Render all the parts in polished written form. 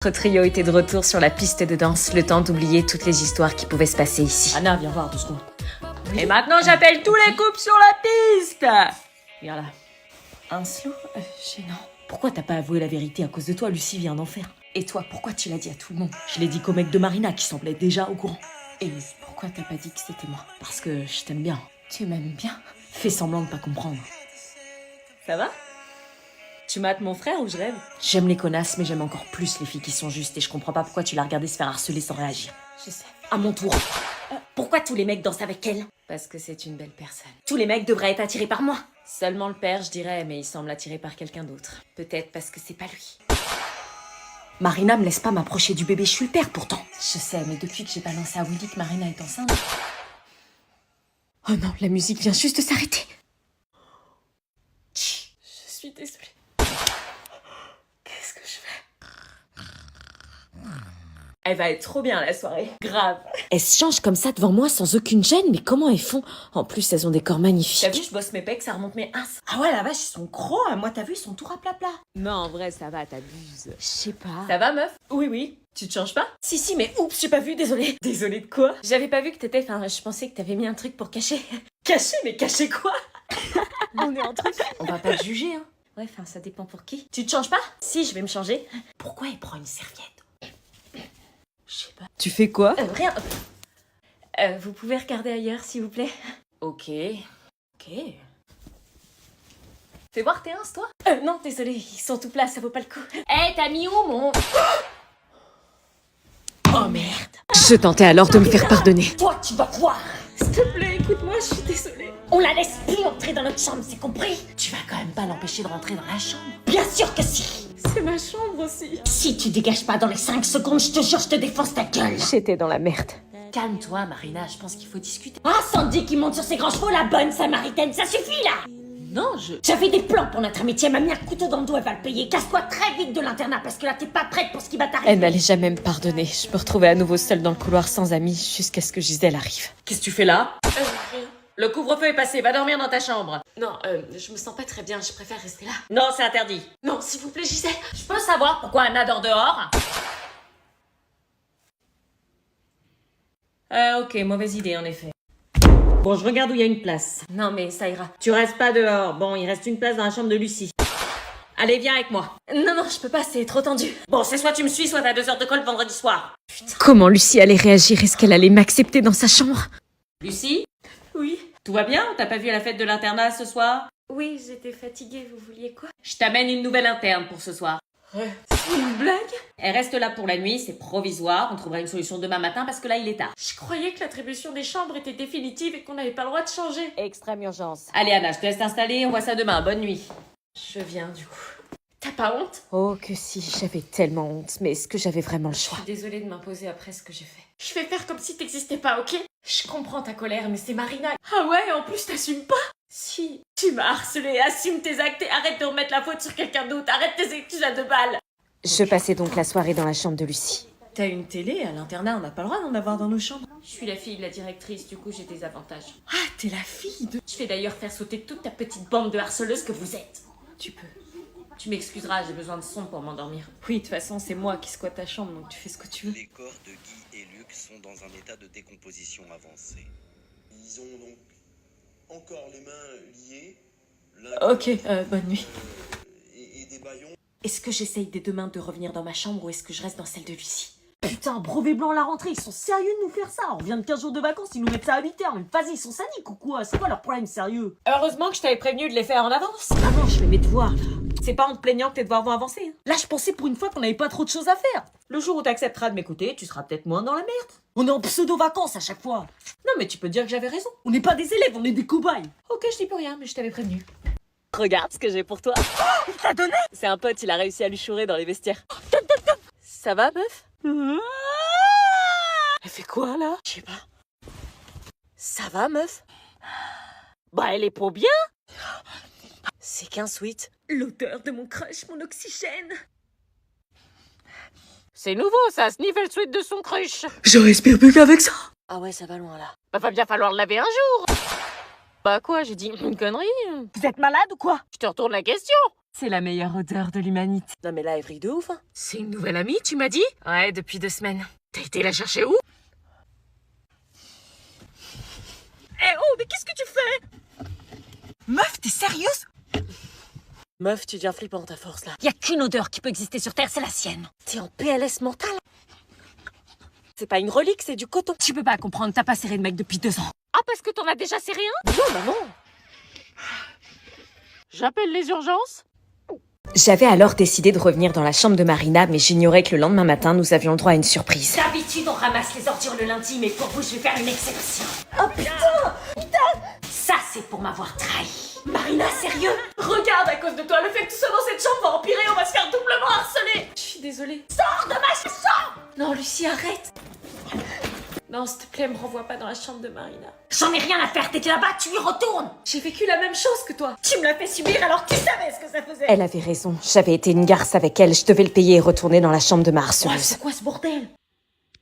Notre trio était de retour sur la piste de danse, le temps d'oublier toutes les histoires qui pouvaient se passer ici. Anna, viens voir 2 secondes. Et maintenant, j'appelle tous les couples sur la piste. Viens là. Un slow gênant. Pourquoi t'as pas avoué la vérité? À cause de toi, Lucie vient d'en faire. Et toi, pourquoi tu l'as dit à tout le monde? Je l'ai dit qu'au mec de Marina qui semblait déjà au courant. Et pourquoi t'as pas dit que c'était moi? Parce que je t'aime bien. Tu m'aimes bien? Fais semblant de pas comprendre. Ça va? Tu mates mon frère ou je rêve? J'aime les connasses, mais j'aime encore plus les filles qui sont justes et je comprends pas pourquoi tu l'as regardée se faire harceler sans réagir. Je sais. À mon tour. Pourquoi tous les mecs dansent avec elle? Parce que c'est une belle personne. Tous les mecs devraient être attirés par moi. Seulement le père, je dirais, mais il semble attiré par quelqu'un d'autre. Peut-être parce que c'est pas lui. Marina me laisse pas m'approcher du bébé, je suis le père pourtant. Je sais, mais depuis que j'ai balancé à Willy que Marina est enceinte... Oh non, la musique vient juste de s'arrêter. Je suis désolée. Qu'est-ce que je fais? Elle va être trop bien la soirée. Grave. Elles se changent comme ça devant moi sans aucune gêne, mais comment elles font? En plus, elles ont des corps magnifiques. T'as vu, je bosse mes pecs, ça remonte mes ins. Ah ouais, la vache, ils sont gros. Moi, t'as vu, ils sont tout rapla-pla. Non, en vrai, ça va, t'abuses. Je sais pas. Ça va, meuf? Oui. Tu te changes pas? Si, mais oups, j'ai pas vu, désolée. Désolée de quoi? J'avais pas vu que t'étais... Enfin, je pensais que t'avais mis un truc pour cacher. Cacher? Mais cacher quoi? On est entre filles. On va pas te juger, hein. Ouais, enfin, ça dépend pour qui. Tu te changes pas? Si, je vais me changer. Pourquoi elle prend une serviette? Je sais pas. Tu fais quoi? Rien. Vous pouvez regarder ailleurs, s'il vous plaît? Ok. Fais voir tes ins, toi? Non, désolé, ils sont tout plats, ça vaut pas le coup. T'as mis où mon... Oh merde. Je tentais alors de me faire pardonner. Toi, tu vas voir. S'il te plaît, écoute-moi, je suis désolée. On la laisse plus entrer dans notre chambre, c'est compris? Tu vas quand même pas l'empêcher de rentrer dans la chambre. Bien sûr que si. C'est ma chambre aussi. Si tu dégages pas dans les 5 secondes, je te jure, je te défonce ta gueule. J'étais dans la merde. Calme-toi, Marina, je pense qu'il faut discuter. Ah, Sandy qui monte sur ses grands chevaux, la bonne Samaritaine, ça suffit là! Non, J'avais des plans pour notre amitié, elle m'a mis un couteau dans le dos, elle va le payer. Casse-toi très vite de l'internat, parce que là, t'es pas prête pour ce qui va t'arriver. Elle n'allait jamais me pardonner. Je me retrouvais à nouveau seule dans le couloir sans amis, jusqu'à ce que Gisèle arrive. Qu'est-ce que tu fais là? Rien. Le couvre-feu est passé, va dormir dans ta chambre. Non, je me sens pas très bien, je préfère rester là. Non, c'est interdit. Non, s'il vous plaît, Gisèle. Je peux savoir pourquoi Anna dort dehors? Ok, mauvaise idée en effet. Bon, je regarde où il y a une place. Non, mais ça ira. Tu restes pas dehors. Bon, il reste une place dans la chambre de Lucie. Allez, viens avec moi. Non, je peux pas, c'est trop tendu. Bon, c'est soit tu me suis, soit t'as 2 heures de colle vendredi soir. Comment Lucie allait réagir? Est-ce qu'elle allait m'accepter dans sa chambre? Lucie, Oui. tout va bien? T'as pas vu à la fête de l'internat ce soir? Oui, j'étais fatiguée, vous vouliez quoi? Je t'amène une nouvelle interne pour ce soir. C'est une blague? Elle reste là pour la nuit, c'est provisoire. On trouvera une solution demain matin parce que là, il est tard. Je croyais que l'attribution des chambres était définitive et qu'on n'avait pas le droit de changer. Extrême urgence. Allez, Anna, je te laisse t'installer. On voit ça demain. Bonne nuit. Je viens du coup. T'as pas honte? Oh, que si, j'avais tellement honte. Mais est-ce que j'avais vraiment le Je choix? suis désolée de m'imposer après ce que j'ai fait. Je vais faire comme si t'existais pas, ok? Je comprends ta colère, mais c'est Marina. Ah ouais, en plus t'assumes pas? Si. Tu m'as harcelé, assume tes actes et arrête de remettre la faute sur quelqu'un d'autre. Arrête tes excuses à 2 balles. Je passais donc la soirée dans la chambre de Lucie. T'as une télé à l'internat, on n'a pas le droit d'en avoir dans nos chambres. Je suis la fille de la directrice, du coup j'ai des avantages. Ah, t'es la fille de... Je vais d'ailleurs faire sauter toute ta petite bande de harceleuses que vous êtes. Tu peux. Tu m'excuseras, j'ai besoin de son pour m'endormir. Oui, de toute façon, c'est moi qui squatte ta chambre, donc tu fais ce que tu veux. Les corps de Guy et Luc sont dans un état de décomposition avancée. Ils ont donc encore les mains liées. Ok, bonne nuit. Et des bâillons. Est-ce que j'essaye des 2 mains de revenir dans ma chambre ou est-ce que je reste dans celle de Lucie? Putain, brevet blanc à la rentrée, ils sont sérieux de nous faire ça? On revient de 15 jours de vacances, ils nous mettent ça à 8 heures. Mais vas-y, ils sont sadiques ou quoi? C'est quoi leur problème sérieux? Heureusement que je t'avais prévenu de les faire en avance. Ah non, je fais mes devoirs là. C'est pas en te plaignant que tes devoirs vont avancer. Hein. Là, je pensais pour une fois qu'on n'avait pas trop de choses à faire. Le jour où t'accepteras de m'écouter, tu seras peut-être moins dans la merde. On est en pseudo-vacances à chaque fois. Non, mais tu peux dire que j'avais raison. On n'est pas des élèves, on est des cobayes. Ok, je dis plus rien, mais je t'avais prévenu. Regarde ce que j'ai pour toi. Il t'a donné? C'est un pote, il a réussi à lui chourer dans les vestiaires. Ça va, meuf? Elle fait quoi là? Je sais pas. Ça va, meuf? Bah, elle est pour bien. C'est qu'un sweet. L'odeur de mon crush, mon oxygène. C'est nouveau, ça, sniffer le sweat de son crush. Je respire plus qu'avec ça. Ah ouais, ça va loin, là. Bah, va bien falloir le laver un jour. Bah quoi, j'ai dit une connerie? Vous êtes malade ou quoi? Je te retourne la question. C'est la meilleure odeur de l'humanité. Non mais là, elle brille de ouf, hein. C'est une nouvelle amie, tu m'as dit? Ouais, depuis 2 semaines. T'as été la chercher où? Eh oh, mais qu'est-ce que tu fais? Meuf, t'es sérieuse? Meuf, tu deviens flippante à force, là. Y a qu'une odeur qui peut exister sur Terre, c'est la sienne. T'es en PLS mental. C'est pas une relique, c'est du coton. Tu peux pas comprendre, t'as pas serré de mec depuis 2 ans. Ah, parce que t'en as déjà serré un? Non, maman. J'appelle les urgences? J'avais alors décidé de revenir dans la chambre de Marina, mais j'ignorais que le lendemain matin, nous avions le droit à une surprise. D'habitude, on ramasse les ordures le lundi, mais pour vous, je vais faire une exception. Oh putain! Ça, c'est pour m'avoir trahi. Marina, sérieux? Regarde, à cause de toi, le fait que tu sois dans cette chambre va empirer, on va se faire doublement harceler. Je suis désolée. Sors de ma chambre! Non, Lucie, arrête. Non, s'il te plaît, me renvoie pas dans la chambre de Marina. J'en ai rien à faire, t'étais là-bas, tu y retournes. J'ai vécu la même chose que toi. Tu me l'as fait subir alors tu savais ce que ça faisait. Elle avait raison, j'avais été une garce avec elle, je devais le payer et retourner dans la chambre de ma Ouais, harceleuse. c'est quoi ce bordel?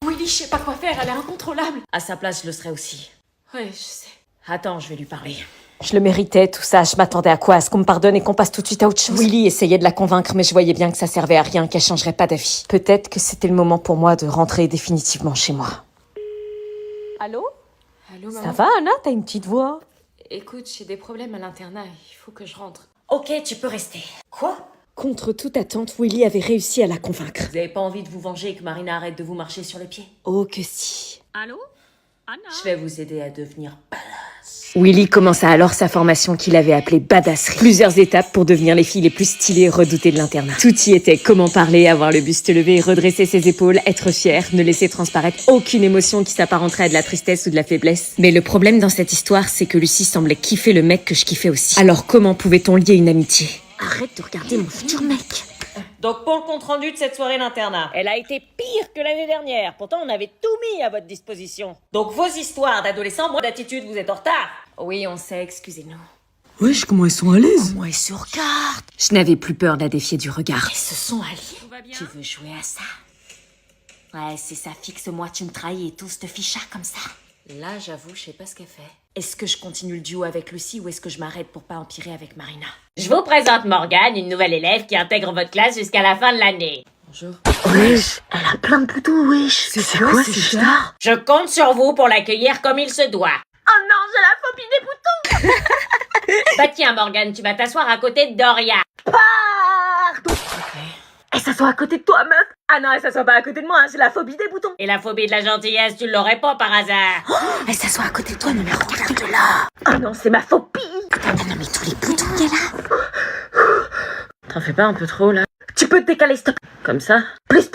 Willy, je sais pas quoi faire, elle est incontrôlable. À sa place, je le serais aussi. Ouais, je sais. Attends, je vais lui parler. Je le méritais, tout ça, je m'attendais à quoi? À ce qu'on me pardonne et qu'on passe tout de suite à autre chose? Willy essayait de la convaincre, mais je voyais bien que ça servait à rien, qu'elle changerait pas d'avis. Peut-être que c'était le moment pour moi de rentrer définitivement chez moi. Allô? Allô, maman? Ça va, Anna? T'as une petite voix? Écoute, j'ai des problèmes à l'internat, il faut que je rentre. Ok, tu peux rester. Quoi? Contre toute attente, Willy avait réussi à la convaincre. Vous avez pas envie de vous venger et que Marina arrête de vous marcher sur les pieds? Oh que si. Allô? Anna? Je vais vous aider à devenir badass. Willy commença alors sa formation qu'il avait appelée badasserie. Plusieurs étapes pour devenir les filles les plus stylées et redoutées de l'internat. Tout y était, comment parler, avoir le buste levé, redresser ses épaules, être fière, ne laisser transparaître aucune émotion qui s'apparenterait à de la tristesse ou de la faiblesse. Mais le problème dans cette histoire, c'est que Lucie semblait kiffer le mec que je kiffais aussi. Alors comment pouvait-on lier une amitié? Arrête de regarder mon futur mec. Donc pour le compte-rendu de cette soirée d'internat, elle a été pire que l'année dernière. Pourtant, on avait tout mis à votre disposition. Donc vos histoires d'adolescents, moi d'attitude, vous êtes en retard. Oui, on sait, excusez-nous. Wesh, comment elles sont à l'aise? Moi, se regarde. Je n'avais plus peur de la défier du regard. Ils se sont alliés. Tu veux jouer à ça? Ouais, c'est ça, fixe-moi, tu me trahis et tout ce ficha comme ça. Là, j'avoue, je sais pas ce qu'elle fait. Est-ce que je continue le duo avec Lucie ou est-ce que je m'arrête pour pas empirer avec Marina? Je vous présente Morgane, une nouvelle élève qui intègre votre classe jusqu'à la fin de l'année. Bonjour. Wesh, elle a plein de boutons, wesh. C'est quoi ces stars? Je compte sur vous pour l'accueillir comme il se doit. Oh non, j'ai la phobie des boutons. Bah tiens Morgane, tu vas t'asseoir à côté de Doria. Elle s'assoit à côté de toi, meuf. Ah non, elle s'assoit pas à côté de moi, j'ai la phobie des boutons. Et la phobie de la gentillesse, tu l'aurais pas par hasard. Elle s'assoit à côté de toi, non mais regarde là. Ah non, c'est ma phobie. Non mais tous les boutons qu'elle a. T'en fais pas un peu trop, là? Tu peux te décaler, stop. Comme ça? Plus.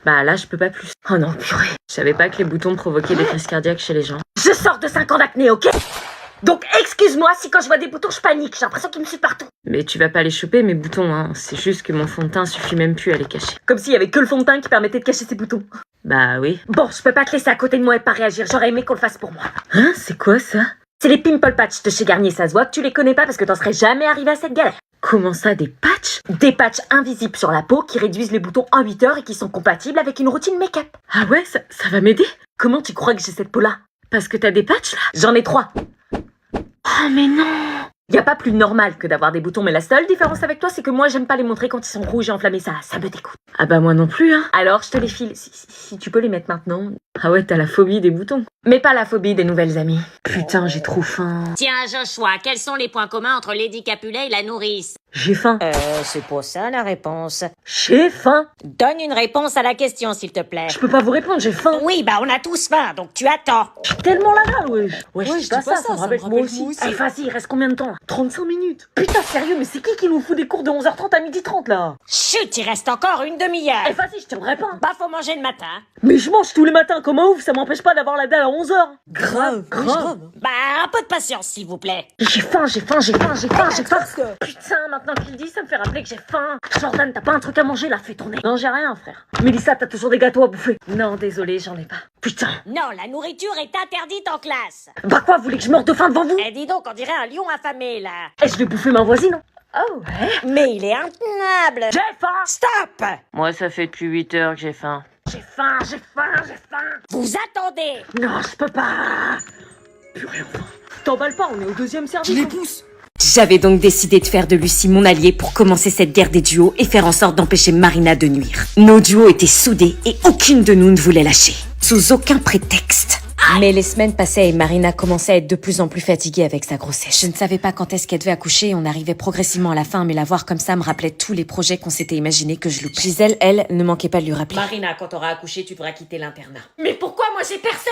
Bah là, je peux pas plus. Oh non, purée. Je savais pas que les boutons provoquaient des crises cardiaques chez les gens. Je sors de 5 ans d'acné, ok? Donc excuse-moi si quand je vois des boutons, je panique. J'ai l'impression qu'ils me suivent partout. Mais tu vas pas les choper, mes boutons, hein. C'est juste que mon fond de teint suffit même plus à les cacher. Comme s'il y avait que le fond de teint qui permettait de cacher ces boutons. Bah oui. Bon, je peux pas te laisser à côté de moi et pas réagir. J'aurais aimé qu'on le fasse pour moi. Hein? C'est quoi ça? C'est les Pimple Patch de chez Garnier. Ça se voit que tu les connais pas parce que t'en serais jamais arrivé à cette galère. Comment ça, des patchs? Des patchs invisibles sur la peau qui réduisent les boutons en 8 heures et qui sont compatibles avec une routine make-up. Ah ouais, ça va m'aider? Comment tu crois que j'ai cette peau-là? Parce que t'as des patchs, là? J'en ai 3. Oh mais non! Y a pas plus normal que d'avoir des boutons, mais la seule différence avec toi, c'est que moi j'aime pas les montrer quand ils sont rouges et enflammés, ça me dégoûte. Ah bah moi non plus, hein. Alors je te les file, si tu peux les mettre maintenant. Ah ouais, t'as la phobie des boutons. Mais pas la phobie des nouvelles amies. Putain, j'ai trop faim. Tiens Joshua, quels sont les points communs entre Lady Capulet et la nourrice? J'ai faim. C'est pas ça la réponse. J'ai faim. Donne une réponse à la question s'il te plaît. Je peux pas vous répondre, j'ai faim. Oui, bah on a tous faim, donc tu attends. Tellement la dalle, wesh. Ouais, je dis pas ça, ça me rappelle moi aussi. Eh, vas-y, il reste combien de temps là? 35 minutes. Putain, sérieux, mais c'est qui nous fout des cours de 11h30 à 12h30 là? Chut, il reste encore une demi-heure. Eh, vas-y, je tiendrai pas. Bah faut manger le matin. Mais je mange tous les matins comme un ouf, ça m'empêche pas d'avoir la dalle à 11h. Grave. Bah un peu de patience s'il vous plaît. J'ai faim. Putain, maintenant qu'il le dit, ça me fait rappeler que j'ai faim. Jordan, t'as pas un truc à manger là? Fais tourner. Non, j'ai rien, frère. Mélissa, t'as toujours des gâteaux à bouffer? Non, désolé, j'en ai pas. Putain. Non, la nourriture est interdite en classe. Bah quoi, vous voulez que je meure de faim devant vous? Eh dis donc, on dirait un lion affamé là. Eh, je vais bouffer ma voisine. Oh, ouais. Mais il est intenable. J'ai faim. Stop. Moi, ça fait depuis 8 heures que j'ai faim. J'ai faim. Vous attendez. Non, je peux pas. Purée, enfin. T'emballes pas, on est au 2e service. Je les pousse. J'avais donc décidé de faire de Lucie mon allié pour commencer cette guerre des duos et faire en sorte d'empêcher Marina de nuire. Nos duos étaient soudés et aucune de nous ne voulait lâcher. Sous aucun prétexte. Mais les semaines passaient et Marina commençait à être de plus en plus fatiguée avec sa grossesse. Je ne savais pas quand est-ce qu'elle devait accoucher et on arrivait progressivement à la fin, mais la voir comme ça me rappelait tous les projets qu'on s'était imaginés que je loupais. Gisèle, elle, ne manquait pas de lui rappeler. Marina, quand t'auras accouché, tu devras quitter l'internat. Mais pourquoi moi j'ai personne?